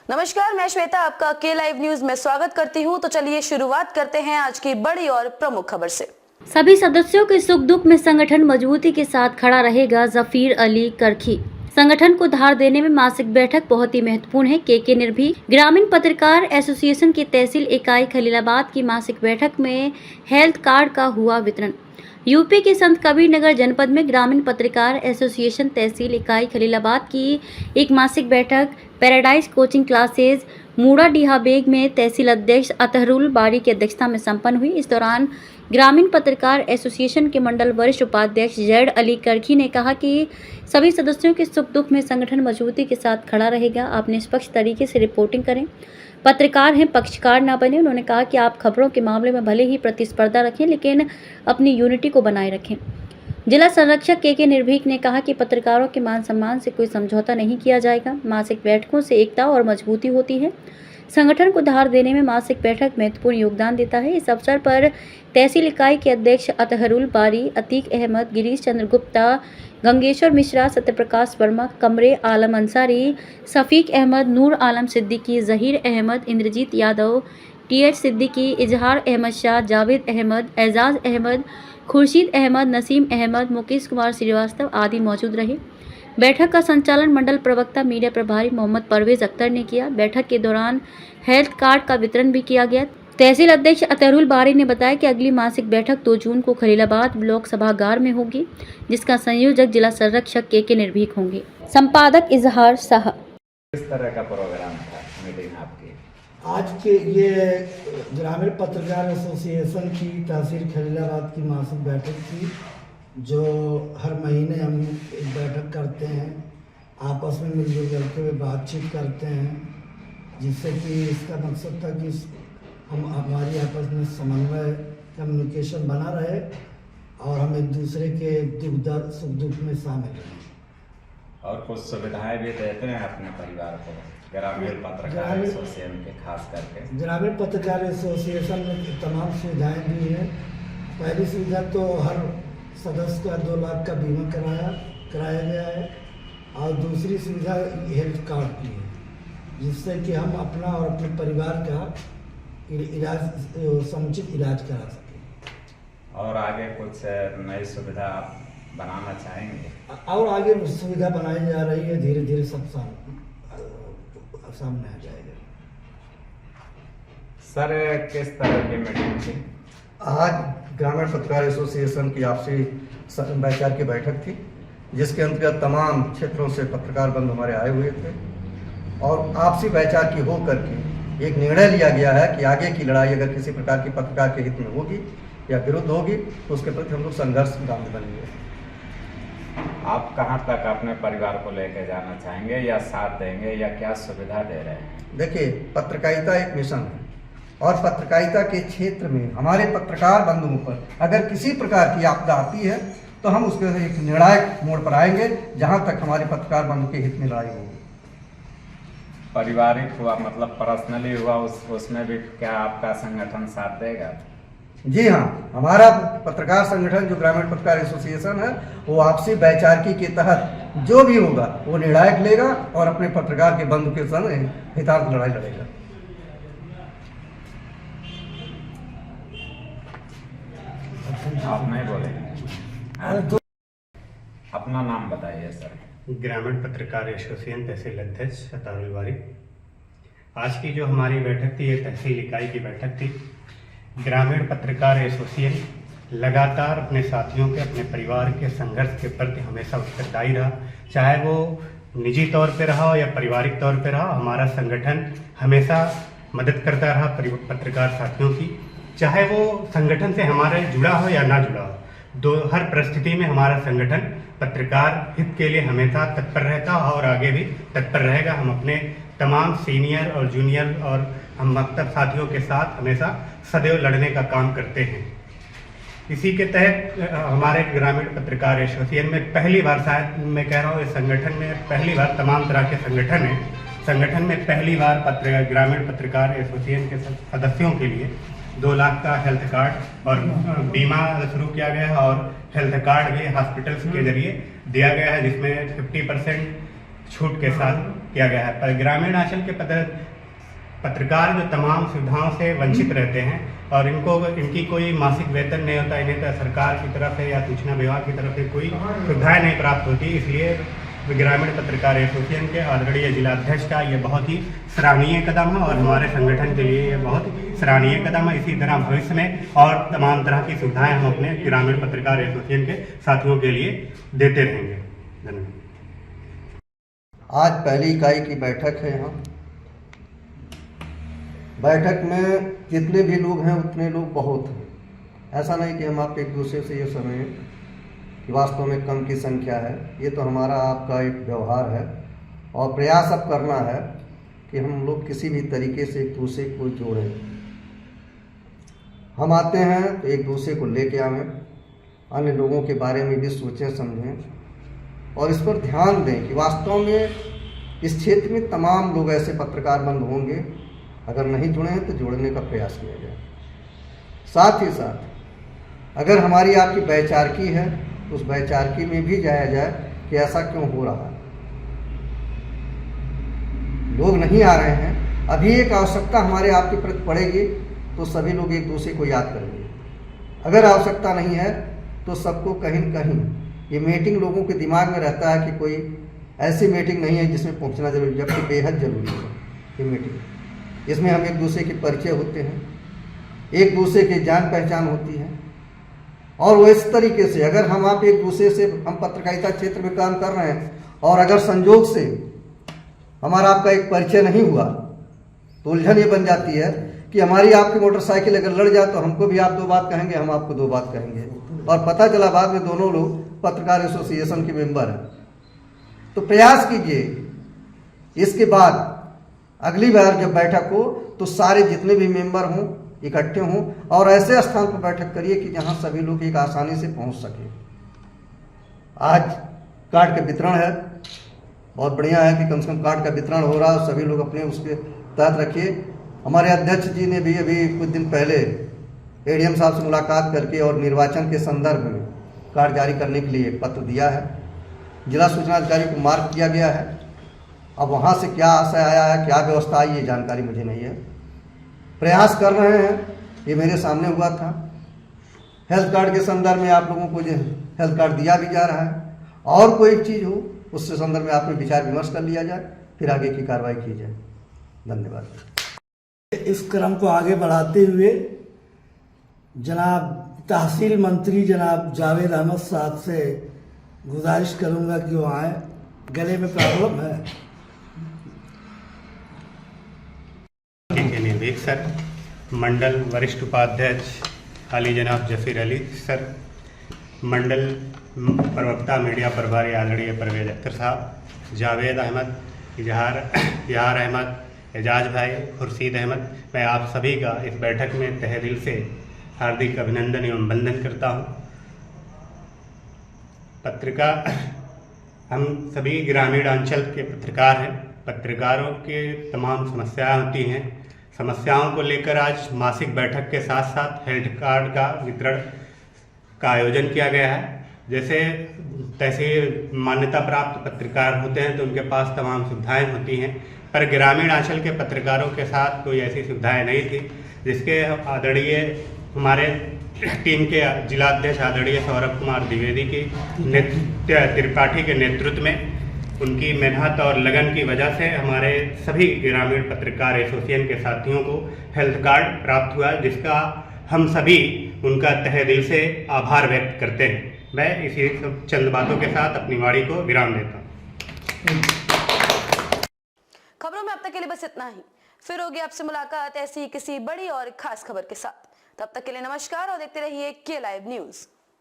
नमस्कार, मैं श्वेता आपका के लाइव न्यूज में स्वागत करती हूं। तो चलिए शुरुआत करते हैं आज की बड़ी और प्रमुख खबर से। सभी सदस्यों के सुख दुख में संगठन मजबूती के साथ खड़ा रहेगा। जफीर अली करखी। संगठन को धार देने में मासिक बैठक बहुत ही महत्वपूर्ण है। के निर्भीक ग्रामीण पत्रकार एसोसिएशन की तहसील इकाई खलीलाबाद की मासिक बैठक में हेल्थ कार्ड का हुआ वितरण। यूपी के संत कबीर नगर जनपद में ग्रामीण पत्रकार एसोसिएशन तहसील इकाई खलीलाबाद की एक मासिक बैठक पैराडाइज कोचिंग क्लासेज मूड़ा बेग में तहसील अध्यक्ष अतहरुल बारी की अध्यक्षता में संपन्न हुई। इस दौरान ग्रामीण पत्रकार एसोसिएशन के मंडल वरिष्ठ उपाध्यक्ष जैड अली करखी ने कहा कि सभी सदस्यों के सुख दुख में संगठन मजबूती के साथ खड़ा रहेगा। आप निष्पक्ष तरीके से रिपोर्टिंग करें, पत्रकार हैं, पक्षकार ना बने। उन्होंने कहा कि आप खबरों के मामले में भले ही प्रतिस्पर्धा रखें, लेकिन अपनी यूनिटी को बनाए रखें। जिला संरक्षक के निर्भीक ने कहा कि पत्रकारों के मान सम्मान से कोई समझौता नहीं किया जाएगा। मासिक बैठकों से एकता और मजबूती होती है। संगठन को धार देने में मासिक बैठक महत्वपूर्ण योगदान देता है। इस अवसर पर तहसील इकाई के अध्यक्ष अतहरुल बारी, अतीक अहमद, गिरीश चंद्र गुप्ता, गंगेश्वर मिश्रा, सत्यप्रकाश वर्मा, कमरे आलम अंसारी, सफीक अहमद, नूर आलम सिद्दीकी, जहीर अहमद, इंद्रजीत यादव, टीएच सिद्दीकी, इजहार अहमद शाह, जावेद अहमद, एजाज अहमद, खुर्शीद अहमद, नसीम अहमद, मुकेश कुमार श्रीवास्तव आदि मौजूद रहे। बैठक का संचालन मंडल प्रवक्ता मीडिया प्रभारी मोहम्मद परवेज अख्तर ने किया। बैठक के दौरान हेल्थ कार्ड का वितरण भी किया गया। तहसील अध्यक्ष अतहरुल बारी ने बताया कि अगली मासिक बैठक 2 जून को खलीलाबाद ब्लॉक सभागार में होगी, जिसका संयोजक जिला संरक्षक के निर्भीक होंगे। संपादक इजहार शाह। किस तरह का प्रोग्राम था मीटिंग आपकी? आज के ये ग्रामीण पत्रकार एसोसिएशन की तहसील खलीलाबाद की मासिक बैठक थी, जो हर महीने हम एक बैठक करते हैं, आपस में मिलजुल करके वे बातचीत करते हैं, जिससे कि इसका मकसद था कि हम हमारी आपस में समन्वय कम्युनिकेशन बना रहे और हम एक दूसरे के सुख दुख में शामिल रहें। और कुछ सुविधाएं भी देते हैं अपने परिवार को ग्रामीण पत्रकार एसोसिएशन के, खास करके ग्रामीण पत्रकार एसोसिएशन में तमाम सुविधाएं दी हैं। पहली सुविधा तो हर सदस्य का 2 लाख का बीमा कराया गया है, और दूसरी सुविधा हेल्थ कार्ड की है, जिससे कि हम अपना और अपने परिवार का समुचित इलाज करा सकें। और आगे कुछ नई सुविधा आप बनाना चाहेंगे? और आगे सुविधा बनाई जा रही है, धीरे धीरे सब सामने आ जाएगा। सर, किस तरह की मीटिंग थी आज? ग्रामीण पत्रकार एसोसिएशन की आपसी वैचार की बैठक थी, जिसके अंतर्गत तमाम क्षेत्रों से पत्रकार बंधु हमारे आए हुए थे, और आपसी वैचार की हो करके एक निर्णय लिया गया है कि आगे की लड़ाई अगर किसी प्रकार की पत्रकार के हित में होगी या विरुद्ध होगी तो उसके प्रति हम लोग संघर्षगामी बनेंगे। आप कहाँ तक अपने परिवार को लेकर जाना चाहेंगे या साथ देंगे, या क्या सुविधा दे रहे हैं? देखिए, पत्रकारिता एक मिशन है, और पत्रकारिता के क्षेत्र में हमारे पत्रकार बंधुओं पर अगर किसी प्रकार की आपदा आती है तो हम उसके एक निर्णायक मोड़ पर आएंगे, जहां तक हमारे पत्रकार बंधु के हित में लड़ाई होगी। पारिवारिक हुआ, मतलब पर्सनली हुआ, उसमें भी क्या आपका संगठन साथ देगा? जी हाँ, हमारा पत्रकार संगठन जो ग्रामीण पत्रकार एसोसिएशन है, वो आपसी वैचारिकी के तहत जो भी होगा वो निर्णायक लेगा और अपने पत्रकार के बंधु के संग हितार्थ लड़ाई लड़ेगा। आप नहीं बोलेंगे? अपना नाम बताइए सर। ग्रामीण पत्रकार एसोसिएशन तहसील अध्यक्ष अतहरुल बारी। आज की जो हमारी बैठक थी, ये तहसील इकाई की बैठक थी। ग्रामीण पत्रकार एसोसिएशन लगातार अपने साथियों के, अपने परिवार के संघर्ष के प्रति हमेशा उत्तरदायी रहा, चाहे वो निजी तौर पे रहा हो या पारिवारिक तौर पे रहा। हमारा संगठन हमेशा मदद करता रहा पत्रकार साथियों की, चाहे वो संगठन से हमारे जुड़ा हो या ना जुड़ा हो। हर परिस्थिति में हमारा संगठन पत्रकार हित के लिए हमेशा तत्पर रहता और आगे भी तत्पर रहेगा। हम अपने तमाम सीनियर और जूनियर और हम मकतब साथियों के साथ हमेशा सदैव लड़ने का काम करते हैं। इसी के तहत हमारे ग्रामीण पत्रकार एसोसिएशन में पहली बार, शायद मैं कह रहा हूँ, इस संगठन में पहली बार, तमाम तरह के संगठन है, संगठन में पहली बार ग्रामीण पत्रकार एसोसिएशन के सदस्यों के लिए 2 लाख का हेल्थ कार्ड और बीमा शुरू किया गया है, और हेल्थ कार्ड भी हॉस्पिटल्स के जरिए दिया गया है, जिसमें 50% छूट के साथ किया गया है। पर ग्रामीण अंचल के पत्रकार जो तमाम सुविधाओं से वंचित रहते हैं और इनकी कोई मासिक वेतन नहीं होता, इन्हें तो सरकार की तरफ से या सूचना विभाग की तरफ से कोई सुविधाएं नहीं प्राप्त होती। इसलिए ग्रामीण पत्रकार एसोसिएशन के आदरणीय जिलाध्यक्ष का ये बहुत ही सराहनीय कदम है और हमारे संगठन के लिए ये बहुत सराहनीय कदम है। इसी तरह भविष्य में और तमाम तरह की सुविधाएं हम अपने ग्रामीण पत्रकार एसोसिएशन के साथियों के लिए देते रहेंगे। धन्यवाद। आज पहली इकाई की बैठक है। यहाँ बैठक में जितने भी लोग हैं उतने लोग बहुत हैं। ऐसा नहीं कि हम आप एक दूसरे से ये समझें कि वास्तव में कम की संख्या है। ये तो हमारा आपका एक व्यवहार है और प्रयास अब करना है कि हम लोग किसी भी तरीके से एक दूसरे को जोड़ें। हम आते हैं तो एक दूसरे को लेके आवें, अन्य लोगों के बारे में भी सोचें समझें और इस पर ध्यान दें कि वास्तव में इस क्षेत्र में तमाम लोग ऐसे पत्रकार बंद होंगे। अगर नहीं जुड़े हैं तो जोड़ने का प्रयास किया जाए। साथ ही साथ अगर हमारी आपकी वैचारिकी है तो उस वैचारिकी में भी जाया जाए कि ऐसा क्यों हो रहा है। लोग नहीं आ रहे हैं, अभी एक आवश्यकता हमारे आपके प्रति पड़ेगी तो सभी लोग एक दूसरे को याद करेंगे। अगर आवश्यकता नहीं है तो सबको कहीं न कहीं ये मीटिंग लोगों के दिमाग में रहता है कि कोई ऐसी मीटिंग नहीं है जिसमें पहुंचना जरूरी, जबकि बेहद जरूरी है ये मीटिंग। इसमें हम एक दूसरे के परिचय होते हैं, एक दूसरे की जान पहचान होती है और वो इस तरीके से अगर हम आप एक दूसरे से हम पत्रकारिता क्षेत्र में काम कर रहे हैं और अगर संजोग से हमारा आपका एक परिचय नहीं हुआ तो उलझन ये बन जाती है कि हमारी आपकी मोटरसाइकिल अगर लड़ जाए तो हमको भी आप दो बात कहेंगे, हम आपको दो बात कहेंगे और पता चला बाद में दोनों लोग पत्रकार एसोसिएशन के मेंबर हैं। तो प्रयास कीजिए इसके बाद अगली बार जब बैठक हो तो सारे जितने भी मेंबर हों इकट्ठे हों और ऐसे स्थान पर बैठक करिए कि जहां सभी लोग एक आसानी से पहुंच सके। आज कार्ड का वितरण है, बहुत बढ़िया है कि कम से कम कार्ड का वितरण हो रहा है, सभी लोग अपने उसके तहत रखिए। हमारे अध्यक्ष जी ने भी अभी कुछ दिन पहले एडीएम साहब से मुलाकात करके और निर्वाचन के संदर्भ में कार्ड जारी करने के लिए पत्र दिया है। जिला सूचना अधिकारी को मार्क किया गया है। अब वहाँ से क्या आशय आया है, क्या व्यवस्था आई, ये जानकारी मुझे नहीं है। प्रयास कर रहे हैं, ये मेरे सामने हुआ था। हेल्थ कार्ड के संदर्भ में आप लोगों को जो हेल्थ कार्ड दिया भी जा रहा है और कोई चीज़ हो उससे संदर्भ में आप में विचार विमर्श कर लिया जाए, फिर आगे की कार्रवाई की जाए। धन्यवाद। इस क्रम को आगे बढ़ाते हुए जनाब तहसील मंत्री जनाब जावेद अहमद साहब से गुजारिश करूंगा कि वो आए, गले में प्रॉब्लम है। के निर्देश सर, मंडल वरिष्ठ उपाध्यक्ष अली जनाब जफीर अली सर, मंडल प्रवक्ता मीडिया प्रभारी आदरणीय परवेज अख्तर साहब, जावेद अहमद, इजहार अहमद, एजाज भाई, खुर्शीद अहमद, मैं आप सभी का इस बैठक में तहे दिल से हार्दिक अभिनंदन एवं वंदन करता हूँ। पत्रकार, हम सभी ग्रामीण अंचल के पत्रकार हैं। पत्रकारों के तमाम समस्याएं होती हैं। समस्याओं को लेकर आज मासिक बैठक के साथ साथ हेल्थ कार्ड का वितरण का आयोजन किया गया है। जैसे तहसील मान्यता प्राप्त पत्रकार होते हैं तो उनके पास तमाम सुविधाएं होती हैं, पर ग्रामीण अंचल के पत्रकारों के साथ कोई ऐसी सुविधाएं नहीं थी, जिसके आदरणीय हमारे टीम के जिलाध्यक्ष आदरणीय सौरभ कुमार द्विवेदी की त्रिपाठी के नेतृत्व में उनकी मेहनत और लगन की वजह से हमारे सभी ग्रामीण पत्रकार एसोसिएशन के साथियों को हेल्थ कार्ड प्राप्त हुआ, जिसका हम सभी उनका तहे दिल से आभार व्यक्त करते हैं। मैं इसी चंद बातों के साथ अपनी वाणी को विराम देता हूँ। खबरों में अब तक के लिए बस इतना ही। फिर होगी आपसे मुलाकात ऐसी किसी बड़ी और खास खबर के साथ। तब तक के लिए नमस्कार और देखते रहिए के लाइव न्यूज।